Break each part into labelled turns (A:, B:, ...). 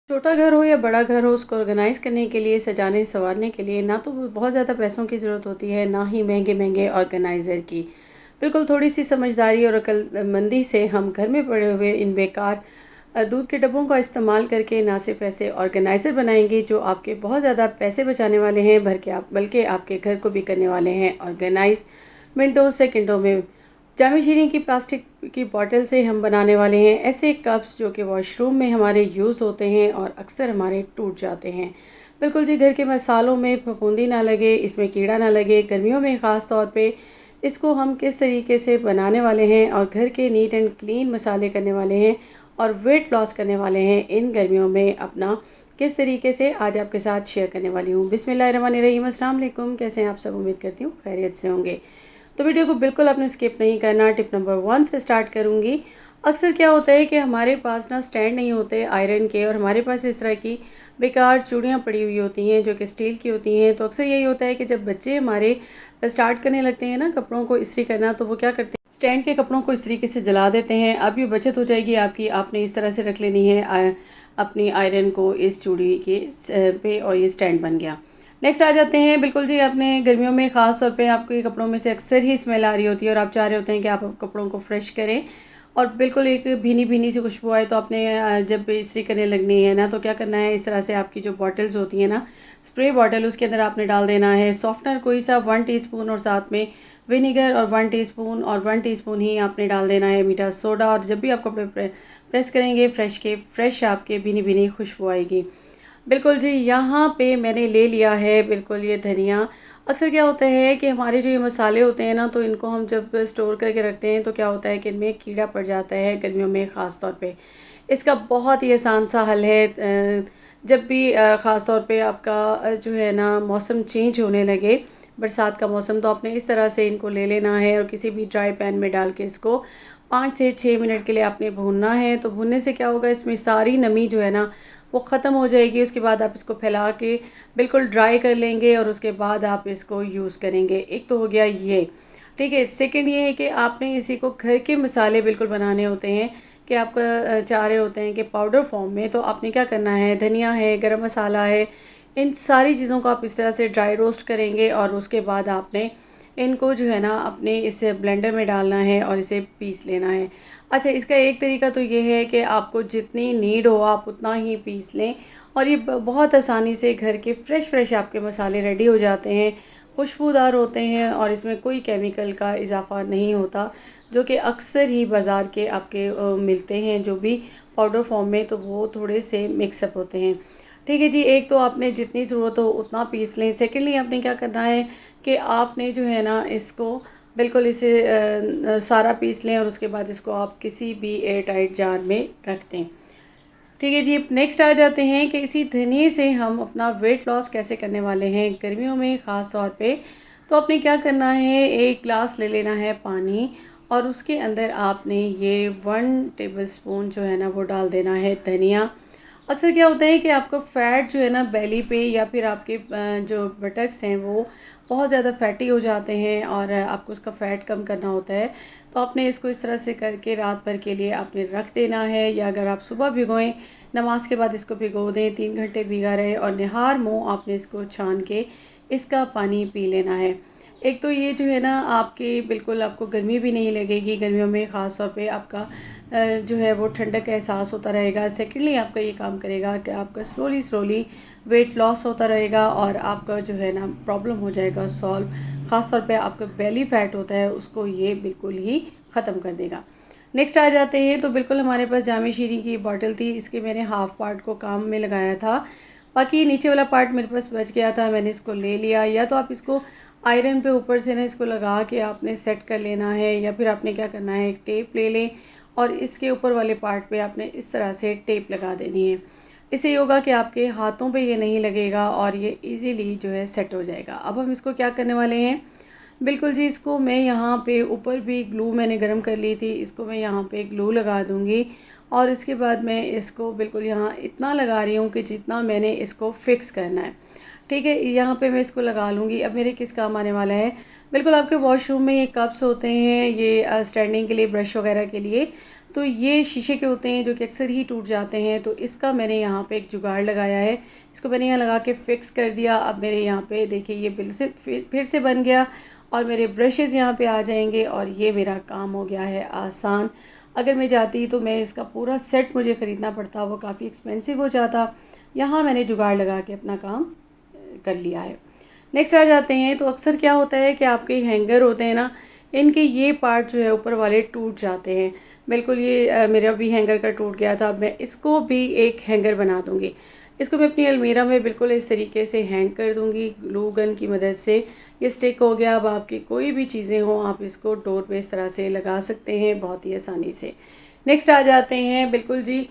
A: छोटा घर हो या बड़ा घर हो, उसको ऑर्गेनाइज़ करने के लिए, सजाने संवारने के लिए ना तो बहुत ज़्यादा पैसों की ज़रूरत होती है, ना ही महँगे-महँगे ऑर्गेनाइज़र की। बिल्कुल थोड़ी-सी समझदारी और अक्लमंदी से हम घर में पड़े हुए इन बेकार दूध के डब्बों का इस्तेमाल करके ना सिर्फ़ ऐसे ऑर्गेनाइज़र बनाएँगे जो आपके बहुत ज़्यादा पैसे बचाने वाले हैं, बल्कि आपके घर को भी करने वाले हैं ऑर्गेनाइज़ मिनटों, सेकंडों में। जामी शीरी की प्लास्टिक की बॉटल से हम बनाने वाले हैं ऐसे कप्स जो कि वॉशरूम में हमारे यूज़ होते हैं और अक्सर हमारे टूट जाते हैं। बिल्कुल जी, घर के मसालों में फफूंदी ना लगे, इसमें कीड़ा ना लगे, गर्मियों में ख़ास तौर पे इसको हम किस तरीके से बनाने वाले हैं और घर के नीट एंड क्लीन मसाले करने वाले हैं और वेट लॉस करने वाले हैं इन गर्मियों में अपना किस तरीके से आज आपके साथ शेयर करने वाली हूँ। बिस्मिल्लाहिर्रहमानिर्रहीम, अस्सलाम वालेकुम। कैसे हैं आप सब? उम्मीद करती हूँ खैरियत से होंगे। तो वीडियो को बिल्कुल आपने स्किप नहीं करना। टिप नंबर 1 से स्टार्ट करूँगी। अक्सर क्या होता है कि हमारे पास ना स्टैंड नहीं होते आयरन के और हमारे पास इस तरह की बेकार चूड़ियाँ पड़ी हुई होती हैं जो कि स्टील की होती हैं। तो अक्सर यही होता है कि जब बच्चे हमारे स्टार्ट करने लगते हैं ना कपड़ों को इस्त्री करना, तो वो क्या करते हैं, स्टैंड के कपड़ों को इस तरीके से जला देते हैं। अब ये बचत हो जाएगी आपकी, आपने इस तरह से रख लेनी है अपनी आयरन को इस चूड़ी के पे और ये स्टैंड बन गया। नेक्स्ट आ जाते हैं। बिल्कुल जी, आपने गर्मियों में ख़ास तौर पे आपके कपड़ों में से अक्सर ही स्मेल आ रही होती है और आप चाह रहे होते हैं कि आप कपड़ों को फ्रेश करें और बिल्कुल एक भीनी-भीनी सी खुशबू आए। तो आपने जब इस्त्री करने लगनी है ना, तो क्या करना है, इस तरह से आपकी जो बॉटल्स होती हैं ना, स्प्रे बॉटल, उसके अंदर आपने डाल देना है सॉफ्टनर कोई सा 1 टीस्पून और साथ में विनेगर और 1 टीस्पून ही आपने डाल देना है मीठा सोडा। और जब भी आप कपड़े प्रेस करेंगे फ्रेश आपके भीनी-भीनी खुशबू आएगी। बिल्कुल जी, यहाँ पे मैंने ले लिया है बिल्कुल ये धनिया। अक्सर क्या होता है कि हमारे जो ये मसाले होते हैं ना, तो इनको हम जब स्टोर करके रखते हैं तो क्या होता है कि इनमें कीड़ा पड़ जाता है गर्मियों में ख़ास तौर पे। इसका बहुत ही आसान सा हल है। जब भी ख़ास तौर पे आपका जो है ना मौसम चेंज होने लगे, बरसात का मौसम, तो आपने इस तरह से इनको ले लेना है और किसी भी ड्राई पैन में डाल के इसको 5 से 6 मिनट के लिए आपने भूनना है। तो भूनने से क्या होगा, इसमें सारी नमी जो है ना वो ख़त्म हो जाएगी। उसके बाद आप इसको फैला के बिल्कुल ड्राई कर लेंगे और उसके बाद आप इसको यूज़ करेंगे। एक तो हो गया ये, ठीक है। सेकंड ये है कि आपने इसी को घर के मसाले बिल्कुल बनाने होते हैं कि आपका चाह रहे होते हैं कि पाउडर फॉर्म में, तो आपने क्या करना है, धनिया है, गरम मसाला है, इन सारी चीज़ों को आप इस तरह से ड्राई रोस्ट करेंगे और उसके बाद आपने इनको जो है ना अपने इस ब्लेंडर में डालना है और इसे पीस लेना है। अच्छा, इसका एक तरीका तो ये है कि आपको जितनी नीड हो आप उतना ही पीस लें और ये बहुत आसानी से घर के फ्रेश आपके मसाले रेडी हो जाते हैं, खुशबूदार होते हैं और इसमें कोई केमिकल का इजाफ़ा नहीं होता, जो कि अक्सर ही बाज़ार के आपके मिलते हैं जो भी पाउडर फॉर्म में, तो वो थोड़े से मिक्सअप होते हैं। ठीक है जी, एक तो आपने जितनी ज़रूरत हो उतना पीस लें। सेकेंडली आपने क्या करना है कि आपने जो है ना इसको बिल्कुल इसे सारा पीस लें और उसके बाद इसको आप किसी भी एयर टाइट जार में रख दें। ठीक है जी, नेक्स्ट आ जाते हैं कि इसी धनिए से हम अपना वेट लॉस कैसे करने वाले हैं गर्मियों में ख़ास तौर पे। तो आपने क्या करना है, एक ग्लास ले लेना है पानी और उसके अंदर आपने ये 1 टेबलस्पून जो है ना वो डाल देना है धनिया। अक्सर क्या होता है कि आपका फ़ैट जो है ना बेली पे या फिर आपके जो बटक्स हैं वो बहुत ज़्यादा फैटी हो जाते हैं और आपको उसका फ़ैट कम करना होता है। तो आपने इसको इस तरह से करके रात भर के लिए आपने रख देना है, या अगर आप सुबह भिगोएं, नमाज के बाद इसको भिगो दें, 3 घंटे भीगा रहे और निहार मुँह आपने इसको छान के इसका पानी पी लेना है। एक तो ये जो है ना आपके बिल्कुल आपको गर्मी भी नहीं लगेगी, गर्मियों में ख़ास तौर पे आपका जो है वो ठंडक का एहसास होता रहेगा। सेकेंडली आपका ये काम करेगा कि आपका स्लोली वेट लॉस होता रहेगा और आपका जो है ना प्रॉब्लम हो जाएगा सॉल्व। ख़ास तौर पे आपका बेली फ़ैट होता है उसको ये बिल्कुल ही ख़त्म कर देगा। नेक्स्ट आ जाते हैं। तो बिल्कुल हमारे पास जामे शीरी की बॉटल थी, इसके मैंने हाफ़ पार्ट को काम में लगाया था, बाकी नीचे वाला पार्ट मेरे पास बच गया था, मैंने इसको ले लिया। या तो आप इसको आयरन पे ऊपर से ना इसको लगा के आपने सेट कर लेना है, या फिर आपने क्या करना है, एक टेप ले लें और इसके ऊपर वाले पार्ट पे आपने इस तरह से टेप लगा देनी है। इससे ये होगा कि आपके हाथों पे ये नहीं लगेगा और ये इजीली जो है सेट हो जाएगा। अब हम इसको क्या करने वाले हैं, बिल्कुल जी, इसको मैं यहाँ पे ऊपर भी ग्लू मैंने गरम कर ली थी, इसको मैं यहाँ पे ग्लू लगा दूँगी और इसके बाद मैं इसको बिल्कुल यहाँ इतना लगा रही हूँ कि जितना मैंने इसको फ़िक्स करना है। ठीक है, यहाँ पे मैं इसको लगा लूँगी। अब मेरे किस काम आने वाला है, बिल्कुल आपके वॉशरूम में ये कप्स होते हैं, ये स्टैंडिंग के लिए, ब्रश वगैरह के लिए। तो ये शीशे के होते हैं जो कि अक्सर ही टूट जाते हैं। तो इसका मैंने यहाँ पे एक जुगाड़ लगाया है, इसको मैंने यहाँ लगा के फ़िक्स कर दिया। अब मेरे यहाँ पे देखिए ये फिर से बन गया और मेरे ब्रशेज़ यहाँ पे आ जाएंगे और ये मेरा काम हो गया है आसान। अगर मैं जाती तो मैं इसका पूरा सेट मुझे ख़रीदना पड़ता, वो काफ़ी एक्सपेंसिव हो जाता। यहाँ मैंने जुगाड़ लगा के अपना काम कर लिया है। नेक्स्ट आ जाते हैं। तो अक्सर क्या होता है कि आपके हैंगर होते हैं ना, इनके ये पार्ट जो है ऊपर वाले टूट जाते हैं। बिल्कुल ये मेरा भी हैंगर का टूट गया था। मैं इसको भी एक हैंगर बना दूँगी। इसको मैं अपनी अलमीरा में बिल्कुल इस तरीके से हैंग कर दूँगी ग्लू गन की मदद से। ये स्टिक हो गया। अब आपकी कोई भी चीज़ें हों, आप इसको डोर पे इस तरह से लगा सकते हैं बहुत ही आसानी से। नेक्स्ट आ जाते हैं। बिल्कुल जी,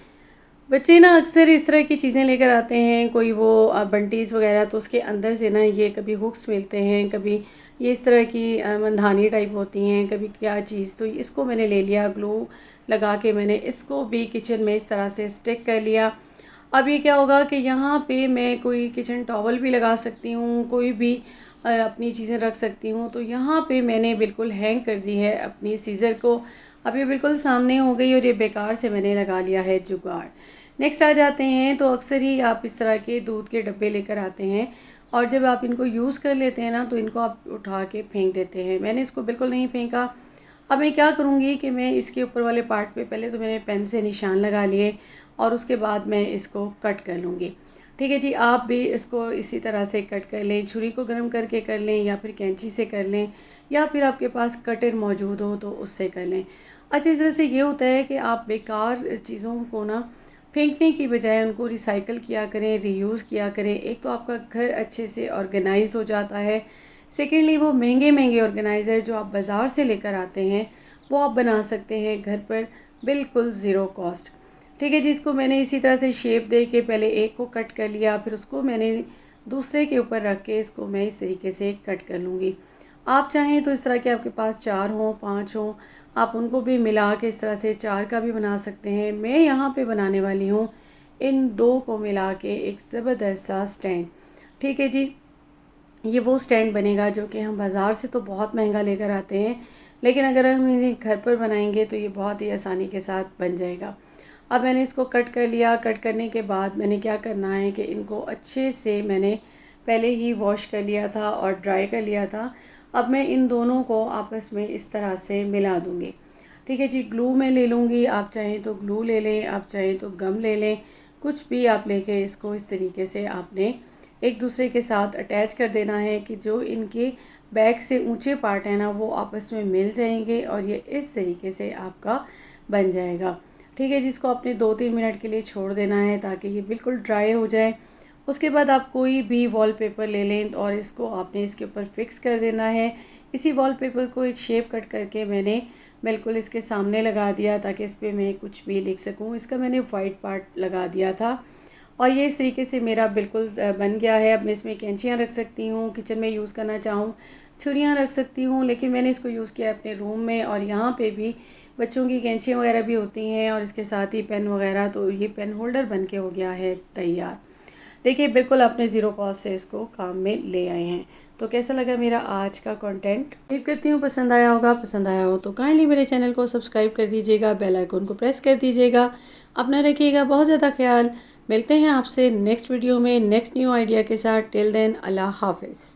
A: बच्चे ना अक्सर इस तरह की चीज़ें लेकर आते हैं, कोई वो बंटीज़ वगैरह, तो उसके अंदर से ना ये कभी हुक्स मिलते हैं, कभी ये इस तरह की मनधानी टाइप होती हैं, कभी क्या चीज़। तो इसको मैंने ले लिया, ग्लू लगा के मैंने इसको भी किचन में इस तरह से स्टिक कर लिया। अब ये क्या होगा कि यहाँ पे मैं कोई किचन टॉवल भी लगा सकती हूँ, कोई भी अपनी चीज़ें रख सकती हूँ। तो यहाँ पे मैंने बिल्कुल हैंग कर दी है अपनी सीज़र को। अब ये बिल्कुल सामने हो गई और ये बेकार से मैंने लगा लिया है जुगाड़। नेक्स्ट आ जाते हैं। तो अक्सर ही आप इस तरह के दूध के डब्बे लेकर आते हैं और जब आप इनको यूज़ कर लेते हैं ना, तो इनको आप उठा के फेंक देते हैं। मैंने इसको बिल्कुल नहीं फेंका। अब मैं क्या करूँगी कि मैं इसके ऊपर वाले पार्ट पे पहले तो मैंने पेन से निशान लगा लिए और उसके बाद मैं इसको कट कर लूँगी। ठीक है जी, आप भी इसको इसी तरह से कट कर लें, छुरी को गर्म करके कर लें या फिर कैंची से कर लें या फिर आपके पास कटर मौजूद हो तो उससे कर लें। अच्छा, इस तरह से ये होता है कि आप बेकार चीज़ों को ना फेंकने की बजाय उनको रिसाइकल किया करें, रीयूज़ किया करें। एक तो आपका घर अच्छे से ऑर्गेनाइज हो जाता है, सेकेंडली वो महंगे महंगे ऑर्गेनाइज़र जो आप बाज़ार से लेकर आते हैं वो आप बना सकते हैं घर पर बिल्कुल ज़ीरो कॉस्ट। ठीक है, जिसको मैंने इसी तरह से शेप दे के पहले एक को कट कर लिया, फिर उसको मैंने दूसरे के ऊपर रख के इसको मैं इस तरीके से कट कर लूँगी। आप चाहें तो इस तरह के आपके पास 4 हों 5 हों, आप उनको भी मिला के इस तरह से 4 का भी बना सकते हैं। मैं यहाँ पे बनाने वाली हूँ इन 2 को मिला के एक ज़बरदस्त सा स्टैंड। ठीक है जी, ये वो स्टैंड बनेगा जो कि हम बाज़ार से तो बहुत महंगा लेकर आते हैं, लेकिन अगर हम इन्हें घर पर बनाएंगे तो ये बहुत ही आसानी के साथ बन जाएगा। अब मैंने इसको कट कर लिया। कट करने के बाद मैंने क्या करना है कि इनको अच्छे से मैंने पहले ही वॉश कर लिया था और ड्राई कर लिया था। अब मैं इन दोनों को आपस में इस तरह से मिला दूँगी। ठीक है जी, ग्लू मैं ले लूँगी, आप चाहें तो ग्लू ले लें, आप चाहें तो गम ले लें, कुछ भी आप लेके इसको इस तरीके से आपने एक दूसरे के साथ अटैच कर देना है कि जो इनके बैक से ऊंचे पार्ट है ना वो आपस में मिल जाएंगे और ये इस तरीके से आपका बन जाएगा। ठीक है, जिसको आपने 2-3 मिनट के लिए छोड़ देना है ताकि ये बिल्कुल ड्राई हो जाए। उसके बाद आप कोई भी वॉलपेपर ले लें और इसको आपने इसके ऊपर फिक्स कर देना है। इसी वॉलपेपर को एक शेप कट करके मैंने बिल्कुल इसके सामने लगा दिया ताकि इस पर मैं कुछ भी लिख सकूं। इसका मैंने वाइट पार्ट लगा दिया था और ये इस तरीके से मेरा बिल्कुल बन गया है। अब मैं इसमें कैंचियाँ रख सकती हूँ, किचन में यूज़ करना चाहूँ छुरियाँ रख सकती हूँ, लेकिन मैंने इसको यूज़ किया अपने रूम में। और यहाँ पे भी बच्चों की कैंचियाँ वगैरह भी होती हैं और इसके साथ ही पेन वगैरह, तो ये पेन होल्डर बन के हो गया है तैयार। देखिए बिल्कुल अपने ज़ीरो कॉस्ट से इसको काम में ले आए हैं। तो कैसा लगा मेरा आज का कंटेंट? उम्मीद करती हूँ पसंद आया होगा। पसंद आया हो तो काइंडली मेरे चैनल को सब्सक्राइब कर दीजिएगा, बेल आइकन को प्रेस कर दीजिएगा। अपना रखिएगा बहुत ज़्यादा ख्याल। मिलते हैं आपसे नेक्स्ट वीडियो में नेक्स्ट न्यू आइडिया के साथ। टिल देन अल्लाह हाफिज़।